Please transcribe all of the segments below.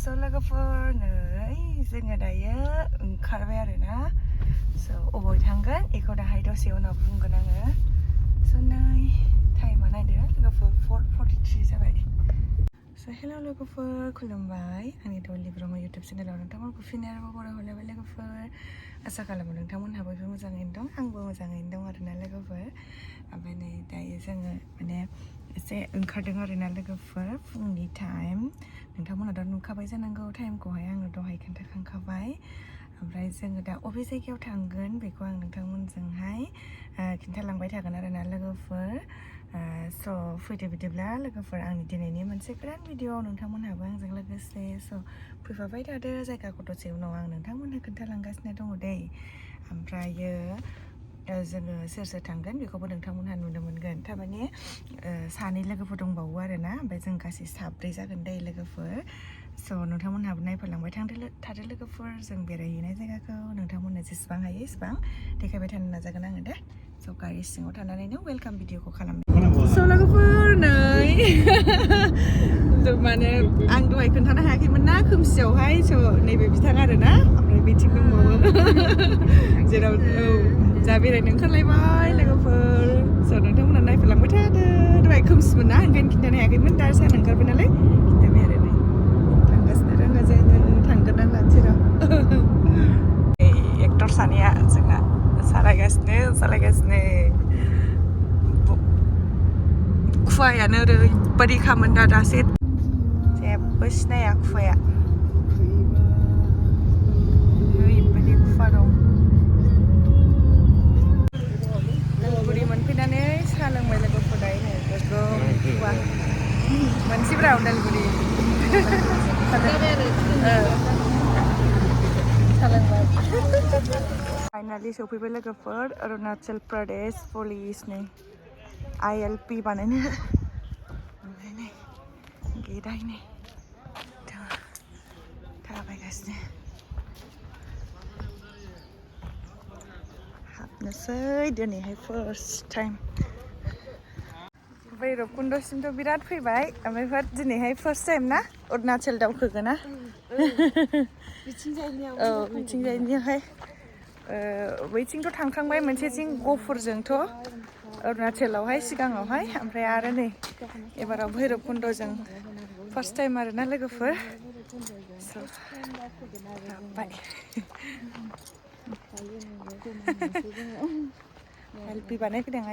So लोगोफोर नै जोङो दायो ओंखारबाय आरोना so अबाव थांगोन बेखौ दाहाय दसे उनाव बुंगोन आङो so नै टाइमा नायदो लोगोफोर 4:43 जाबाय so hello लोगोफोर खुलुमबाय आंनि डली ब्रह्म YouTube चेनेलाव नोंथांमोनखौ फिन आरोबाव बरायहरलायबाय लोगोफोर आसा खालामो नोंथांमोनहा बयबो मोजाङैनो दं आंबो मोजाङैनो दं आरोना लोगोफोर ओमफ्राय नै दायो जोङो माने एसे ओंखारदों आरोना लोगोफोर फुंनि टाइम नोंथांमोना नुखाबाय जानांगौ टाइमखौहाय आङो दहाय खोन्थाखांखाबाय ओमफ्राय जोङो दा अबे जायगायाव थांगोन बेखौ आं नोंथांमोनजोंहाय खिन्थालांबाय थागोन आरोना लोगोफोर स' फैदो बिदिब्ला लोगोफोर आंनि दिनैनि मोनसे गोदान भिडिअ नोंथांमोनहाबो आंजों लोगोसे स' फैफाबाय थादो जायगाखौ दसे उनाव आं नोंथांमोननो खोन्थालांगासिनो दङ दै ओमफ्रायो जोङो सोर सोर थांगोन बेखौबो नोंथांमोनहा नुनो मोनगोन थारमाने सानै लोगोफोर दंबावो आरोना ओमफ्राय जों गासै साब्रै जागोन दै लोगोफोर स' नोंथांमोनहाबो नायफालांबाय थादो लोगोफोर जों बेरायहैनाय जायगाखौ नोंथांमोननो जेसेबां हायो एसेबां देखायबाय थानो नाजागोन आङो दे स' गारि सिङाव थानानैनो वेलकाम भिडिअखौ खालामदों स' लोगोफोर नै माने आं दहाय खोन्थानो हायाखैमोन ना खोमसियावहाय स' नैबे बिथां आरोना ओमफ्राय बेथिं दंबावो जेराव जा बेरायनो ओंखारलायबाय लोगोफोर स' नोंथांमोना नायफालांबाय थादो दहाय खोमसिमोन ना ओंखायनो खिन्थानो हायाखैमोन दा सान ओंखारबाय नालाय खिन्थाबाय आरो नै थांगासिनो रोङा जोङो थांगोन आं लानोसै र' एक्टर सानैया जोंना सालायगासिनो खुवायानो ओरैबायदि खामोन दा दासो जेबो सिनाया खुवाया ओरैबायदि खुवा दं उदालगुरि मोनफैनानै साहा लोंबाय लोगोफोर दायो नै गोगोम खुवा मोनसेब्रा उदालगुरि फाइनालि सफैबाय लोगोफोर अरुणाचल प्रदेश पुलिसनि ILP बानायनो ओमफ्राय नै गेटआहाय नै थाबायगासिनो हाबनोसै दिनैहाय फार्स्ट टाइम भैरबकुन्दसिमथ' बिराद फैबाय ओमफ्राय दिनैहाय फार्स्ट टाइम ना अरुणाचल दावखोगोन ना औ बिथिंजायनियावहाय बैथिंथ' थांखांबाय मोनसेथिं गफुरजोंथ' अरुणाचलावहाय सिगाङावहाय ओमफ्राय आरो नै एबाराव भैरबकुन्दजों फार्स्ट टाइम आरोना लोगोफोर हाबबाय ILP बानायफैदों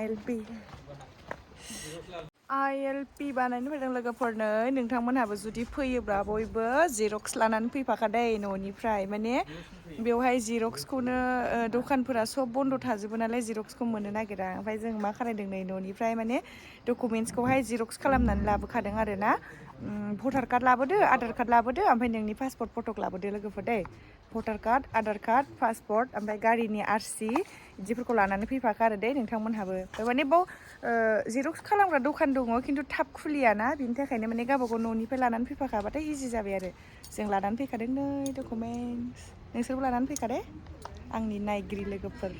ILP बानायनो फैदों लोगोफोरनो नोंथांमोनहाबो जुदि फैयोब्ला बयबो जिरक्स लानानै फैफाखादै न'निफ्राय माने बेवहाय जिरक्सखौनो दखानफोरा सब बन्द' थाजोबो नालाय जिरक्सखौ मोननो नागिरा ओमफ्राय जों मा खालायदों नै न'निफ्राय माने डकुमेन्टसखौहाय जिरक्स खालामनानै लाबोखादों आरो ना भटार कार्ड लाबोदो आधार कार्ड लाबोदो ओमफ्राय नोंनि पासपर्ट फटक लाबोदो लोगोफोर दै भटार कार्ड आधार कार्ड पासपर्ट ओमफ्राय गारिनि RC बिदिफोरखौ लानानै फैफाखा आरो दै नोंथांमोनहाबो माने बाव जिरक्स खालामग्रा दखान दङ खिन्थु थाब खुलियाना बिनि थाखायनो माने गावबागाव न'निफ्राय लानानै फैफाखाबाथाय इजि जाबाय आरो जों लानानै फैखादों नै डकुमेन्टस नोंसोरबो लानानै फैखादे आंनि नायगिरि लोगोफोर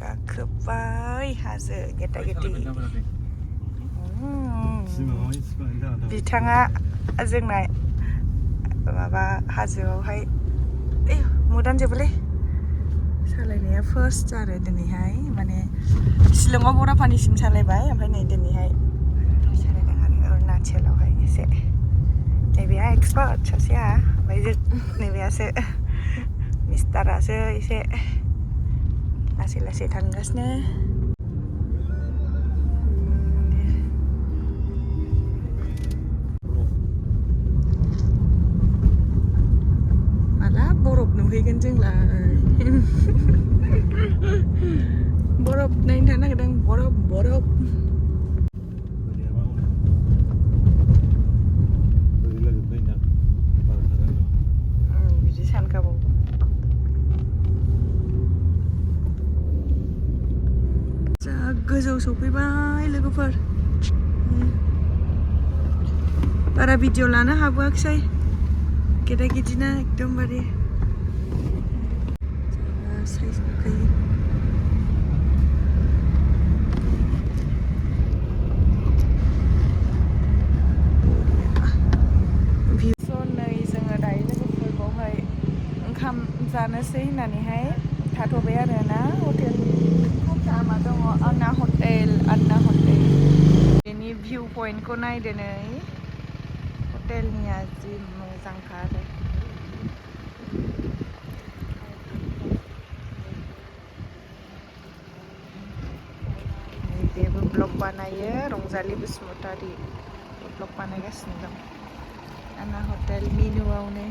गाखोबाय हाजो गेटा गेटि बिथाङा जोंना माबा हाजोआवहाय मुदानजोबोलै सालायनाया फार्स्ट आरो दिनैहाय माने शिलंआव बराफानिसिम सालायबाय ओमफ्राय नै दिनैहाय सालायदों आरो अरुणाचलावहाय एसे नैबेहा एक्सपार्ट सासेया ओमफ्राय नैबेयासो मिस्टारासो एसे लासै लासै थांगासिनो माला बरफ नुहैगोन जोंलाय बरफ नायनो थांनो नागिरदों बरफ बिदि सानखाबाव जा गोजौ सफैबाय लोगोफोर बारा भिडिअ लानो हाबोआखिसै गेदा गेदिना एकदमबारे साइज नुखायो जानोसै होननानैहाय थाथ'बाय आरोना हटेल नामा दङ आन्ना हटेल बेनि भिउ पइन्टखौ नायदो नै हटेलनिया जि मोजांखा आरो बेबो ब्लग बानायो रंजालि बसुमतारी ब्लग बानायगासिनो दं आन्ना हटेल मेनुआवनो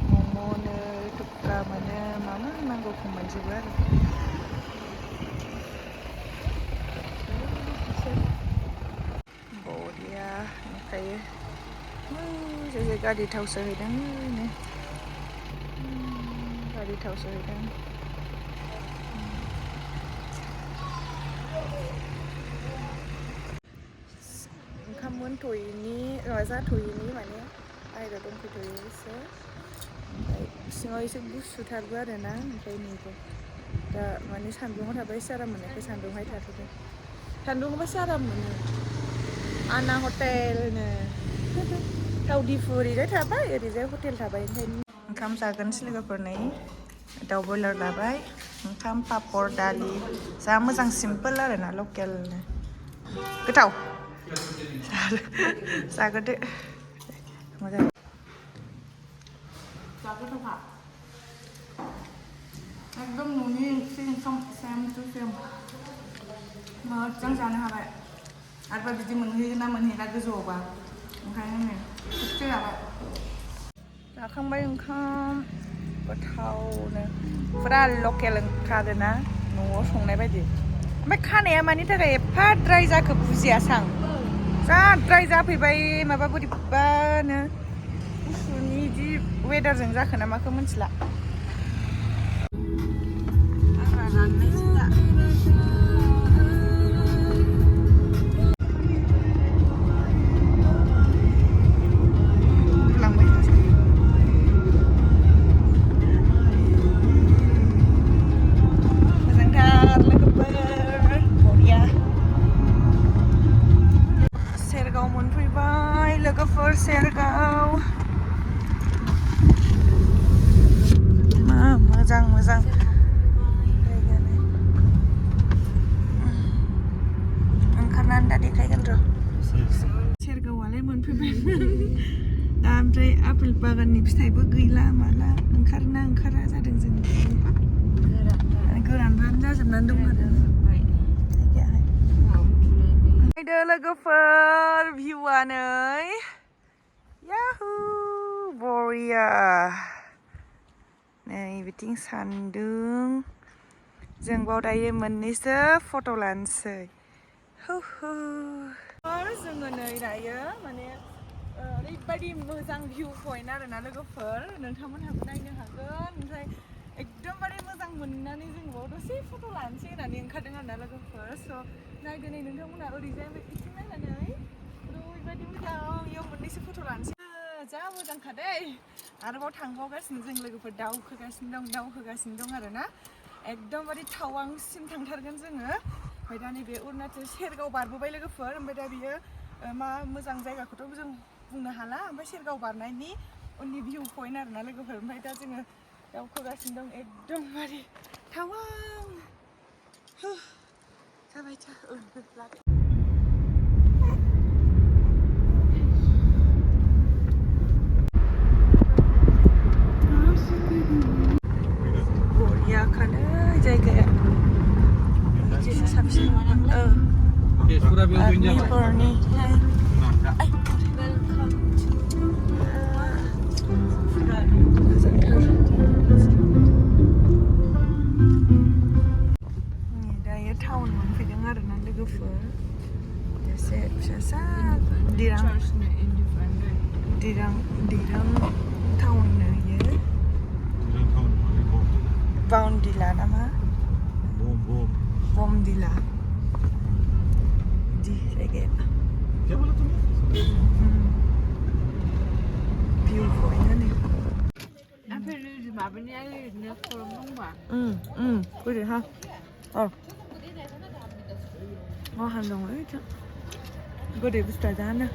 मम'नो थुक्का मोनो मा मा नांगौखौ मोनजोबो आरो बरिया ओमफ्रायो जे गारि थाव सोहैदों गारि थाव सोहैदों ओंखाम मोनथ'यैनि जाथ'यैनि माने बाहेरायाव दंफैथ'यो एसे ओमफ्राय सिङाव एसे गुसुथारबो आरोना ओमफ्राय नैबे दा माने सान्दुङाव थाबा एसे आराम मोननायखाय सान्दुङावहाय थाथ'दों सान्दुङावबासो आराम मोनो आन्ना हटेलनो दावदिफु ओरैजाय थाबाय ओरैजाय हटेल थाबाय ओंखायनो ओंखाम जागोनसै लोगोफोर नै दाउ बयलार लाबाय ओंखाम पापर दालि जा मोजां सिम्पोल आरोना लकेलनो गोथाव जाग्रोदो मोजां जाग्रोथ'खा एकदम न'नि ओंख्रि ओंखाम सेम टु सेम मोजां जानो हाबाय आरोबा बिदि मोनहैगोन ना मोनहैला गोजौआवबा ओंखायनो नै खेबसे जाबाय जाखांबाय ओंखाम गोथावनो फुरा लकेल ओंखारोना न'आव संनाय बायदि ओमफ्राय खानाया मानि थाखाय एफा ड्राय जाखो बुजियासां जा ड्राय जाफैबाय माबा बोरैबानो गुसुनि बिदि वेदारजों जाखो ना माखो मिथिला आंहा राननायसो दा मोनफैबाय लोगोफोर सेरगाव मोजां मोजां ओंखारनानै दा देखायगोन र' सेरगावआलाय मोनफैबायमोन दा ओमफ्राय आपेल बागाननि फिथाइबो गैला माला ओंखारना ओंखारा जादों जों गोरानफ्रानो जाजोबनानै दं आरो नायदो लोगोफोर भिउआ नै याहु बरिया नै बिथिं सान्दुं जों बाव दायो मोननैसो फट' लानोसै जोङो नै दायो माने ओरैबायदि मोजां भिउ पइन्ट आरोना लोगोफोर नोंथांमोनहाबो नायनो हागोन ओमफ्राय एकदमबारे मोजां मोननानै जों बाव दसे फट' लानोसै होननानै ओंखारदों आरोना लोगोफोर स' नायदो नै नोंथांमोनहा ओरैजाय बिथिं नायनानै ओरैबायदि मोजां इयाव मोननैसो फट' लानोसै जा मोजांखा दै आरोबाव थांबावगासिनो जों लोगोफोर दावखोगासिनो दं आरोना एकदमबारे टावांसिम थांथारगोन जोङो ओमफ्राय दा नैबे अरुणाचल सेरगाव बारबोबाय लोगोफोर ओमफ्राय दा बियो मा मोजां जायगाखौथ' जों बुंनो हाला ओमफ्राय सेरगाव बारनायनि उननि भिउ पइन्ट आरोना लोगोफोर ओमफ्राय दा जोङो दावखोगासिनो दं एकदमबारे टावां जाबाय बरियाखानो जायगाया बिदिनो साबसिन आर्मिफोरनि दायो टाउन मोनफैदों आरोना लोगोफोर एसे फिसा दिरां टाउननो इयो बाउन्डिला नामा बमदिला बिदि जायगाया भिउ पइन्ट नै माबानिया ओरैनो खरं दंबा फैदो हा माहान दंलै गोदै बुस्थुआ जानो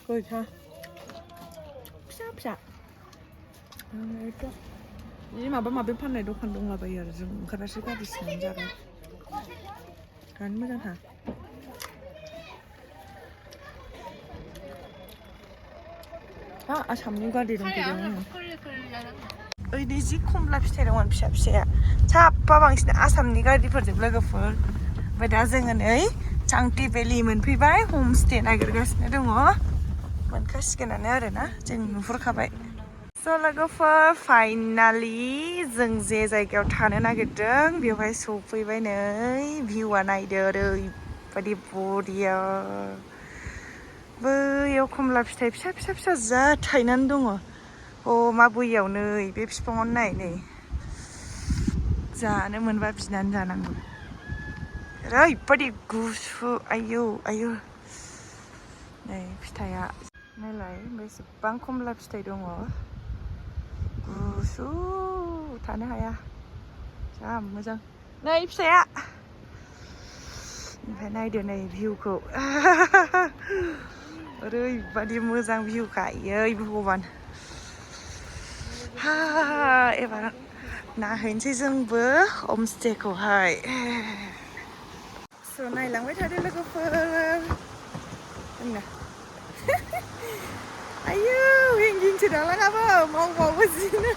गयखा फिसा ini माबा माबि फाननाय दखान दंलाबायो आरो जों ओंखारनासो गारि सिङावनो जाबाय जानो मोजांथार आसामनि गारि दंफैदों ओइदि जि खमला फिथाइ दंमोन फिसा फिसाया साफा बांसिन आसामनि गारिफोरजों लोगोफोर ओमफ्राय दा जोङो नै चांटि भेलि मोनफैबाय हमस्टे नागिरगासिनो दङ मोनखासिगोनानो आरोना जों नुहुरखाबाय स' लोगोफोर फाइनालि जों जे जायगायाव थानो नागिरदों बेवहाय सफैबाय नै भिउआ नायदो ओरैबायदि बरिया बैयाव खमला फिथाइ फिसा फिसा फिसा जा थायनानै दङ मा बैयाव नै बे बिफाङावनो नाय नै जानो मोनबा बिनानै जानांगौ ओरैबायदि गुसु आयौ आयौ नै फिथाइया नायलाय बेसेबां खमला फिथाइ दङ गुसु थानो हाया जा मोजां नै फिथाइया ओमफ्राय नायदो नै भिउखौ ओरैबायदि मोजां भिउखा आयै भगबान एबार नायहैनोसै जोंबो हमस्टेखौहाय स' नायलांबाय थादो लोगोफोर आयौ हेंगिंसो दालाङाबो मावबावो जिनो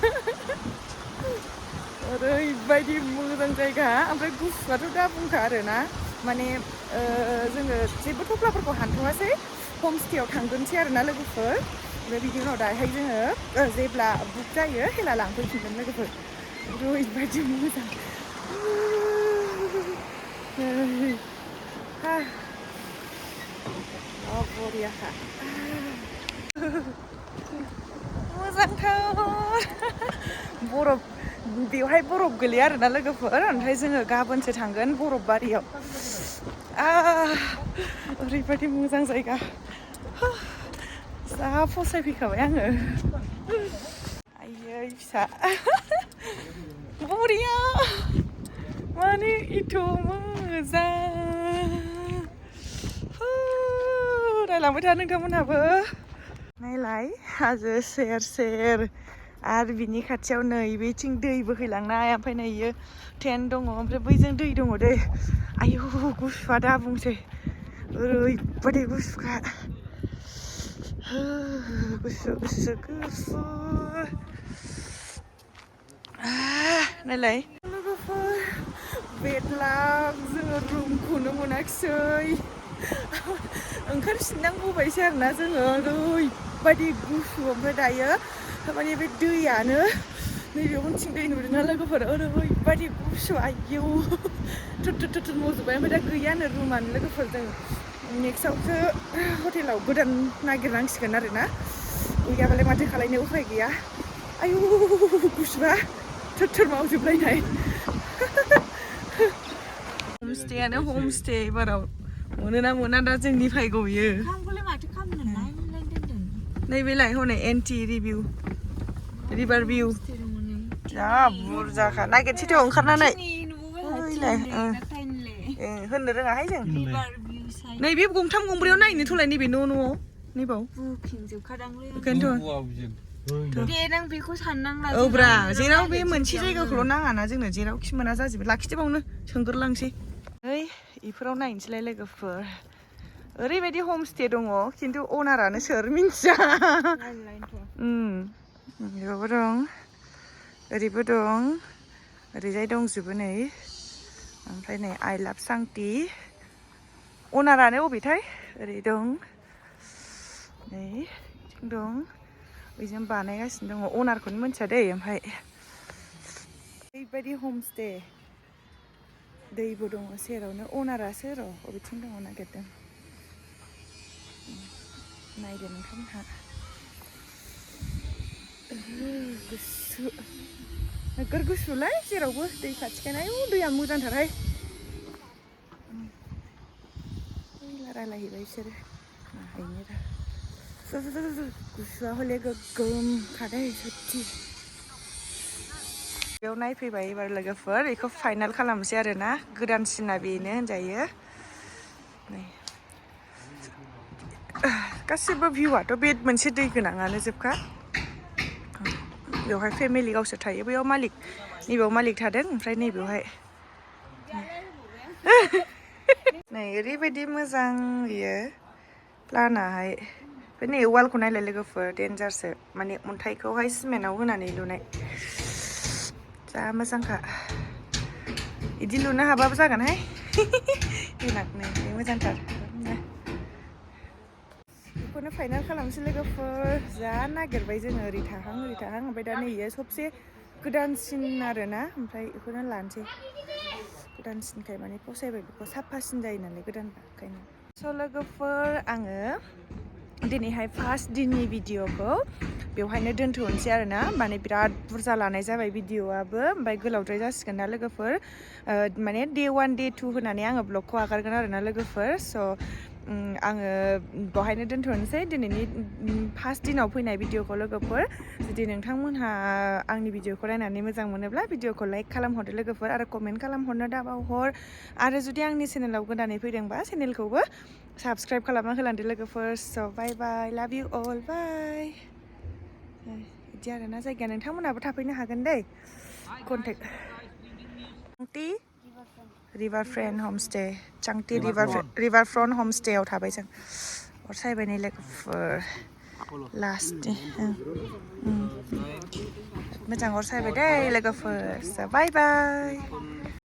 ओरैबायदि मोजां जायगा ओमफ्राय गुसुआथ' दा बुंखा आरोना माने जोङो जेबो थफ्लाफोरखौ हानथ'वासै हमस्टेयाव थांगोनसै आरोना लोगोफोर ओमफ्राय बिनि उनाव दाहाय जोङो जेब्ला बुक जायो हेला लांफैफिनगोन लोगोफोर ओरैबायदि मोजां बरियाखा मोजांथार बरफ बेवहाय बरफ गोलैया आरोना लोगोफोर ओमफ्राय जोङो गाबोनसो थांगोन बरफ बारियाव ओरैबायदि मोजां जायगा जा फसायफैखाबाय आङो आयै फिसा बरिया माने एथ' मोजां नायलांबाय था नोंथांमोनहाबो नायलाय हाजो सेर सेर आरो बिनि खाथियाव नै बेथिं दै बोहैलांनाय ओमफ्राय नै इयो टेन्ट दङ ओमफ्राय बैजों दै दङ दै आयौ गुसुआ दा बुंसै ओरैबायदि गुसुखा गुसु गुसु गुसु नायलाय लोगोफोर बेड लाक जोङो रुमखौनो मोनाखिसै ओंखारफिननांगौबायसो आरोना जोङो ओरैबायदि गुसु ओमफ्राय दायो थारमाने बे दैयानो नैबे उनथिं दै नुदोंना लोगोफोर ओरैबायदि गुसु आयौ थुर मावजोब्बाय ओमफ्राय दा गैयानो रुमानो लोगोफोर जों नेक्स्टआवसो हटेलाव गोदान नागिरनांसिगोन आरोना गैयाबालाय माथो खालायनो उफाय गैया आयौ गुसुआ थुर मावजोबलायनाय हमस्टेयानो हमस्टे एबाराव मोनोना मोना दा जोंनि फायगौ बियो नैबेलाय हनै एन्टि रिभिउ रिभार भिउ जा बुरजाखा नागिरसैथ' ओंखारनानै होननो रोङाहाय जों नैबे गंथाम गंब्रैयाव नायनो थ'लाय नैबे न'आव नैबाव दे नों बेखौ साननांला ब्रा जेराव बे मोनसे जायगाखौल' नाङाना जोंनो जेरावखि मोना जाजोबो लाखिजोबावनो सोंगोरलांसै इफोराव नायनोसैलाय लोगोफोर ओरैबायदि हमस्टे दङ खिन्थु अनारानो सोर मिन्थिया बेयावबो दं ओरैबो दं ओरैजाय दंजोबो नै ओमफ्राय नै आइ लाभ चांटि अनारानो अबेथाय ओरै दं नै बिथिं दं बेजों बानायगासिनो दङ अनारखौनो मिन्थिया दै ओमफ्राय ओरैबायदि हमस्टे दैबो दङ सेरावनो अनारासो र' बबेथिं दङ नागिरदों नायदो नोंथांमोनहा गुसु नोगोर गुसुलाय जेरावबो दै खाथिखायनो आयौ दैया मोजांथारहाय रायलायहैबाय बिसोरो नायहैनो दा गुसुआ हले गोगोम खादै सथि बेयाव नायफैबाय एबार लोगोफोर बेखौ फाइनाल खालामनोसै आरोना गोदानसिना बेनो होनजायो नै गासिबो भिउआथ' बे मोनसे दै गोनाङानो जोबखा बेवहाय फेमिलि गावसोर थायो बेयाव मालिक नैबेयाव मालिक थादों ओमफ्राय नैबेयावहाय नै ओरैबायदि मोजां बियो प्लानाहाय बे नै वालखौ नायलाय लोगोफोर डेन्जारसो माने अन्थाइखौहाय सिमेन्टआव होनानै लुनाय जा मोजांखा बिदि लुनो हाबाबो जागोनहाय देनांनो मोजांथार बेखौनो फाइनाल खालामसै लोगोफोर जा नागिरबाय जोङो ओरै थाहां ओमफ्राय दा नैयो सबसे गोदानसिन आरोना ओमफ्राय बेखौनो लानोसै गोदानसिनखाय माने फसायबाय बेखौ साफासिन जायो नालाय गोदानबा ओंखायनो स' लोगोफोर आङो दिनैहाय फार्स्ट दिननि भिडिअखौ बेवहायनो दोनथ'नोसै आरोना माने बिराद बुरजा लानाय जाबाय भिडिअआबो ओमफ्राय गोलावद्राय जासिगोन ना लोगोफोर माने Day 1 Day 2 होनानै आङो ब्लगखौ आगारगोन आरोना लोगोफोर स' आङो बेवहायनो दोनथ'नोसै दिनैनि फार्स्ट दिनाव फैनाय भिडिअखौ लोगोफोर जुदि नोंथांमोनहा आंनि भिडिअखौ नायनानै मोजां मोनोब्ला भिडिअखौ लाइक खालामहरदो लोगोफोर आरो कमेन्ट खालामहरनो दाबावहर आरो जुदि आंनि चेनेलाव गोदानै फैदोंबा चेनेलखौबो साबस्क्राइब खालामना होलांदो लोगोफोर स' बाय बाय लाभ इउ अल बाय बिदि आरोना जायगाया नोंथांमोनहाबो थाफैनो हागोन दै कन्टेक्ट रिभार फ्रन्ट हमस्टे चांति रिभार फ्रन्ट हमस्टेआव थाबाय जों अर सायबाय नै लोगोफोर लास्ट मोजां अर सायबाय दै लोगोफोर बाय बाय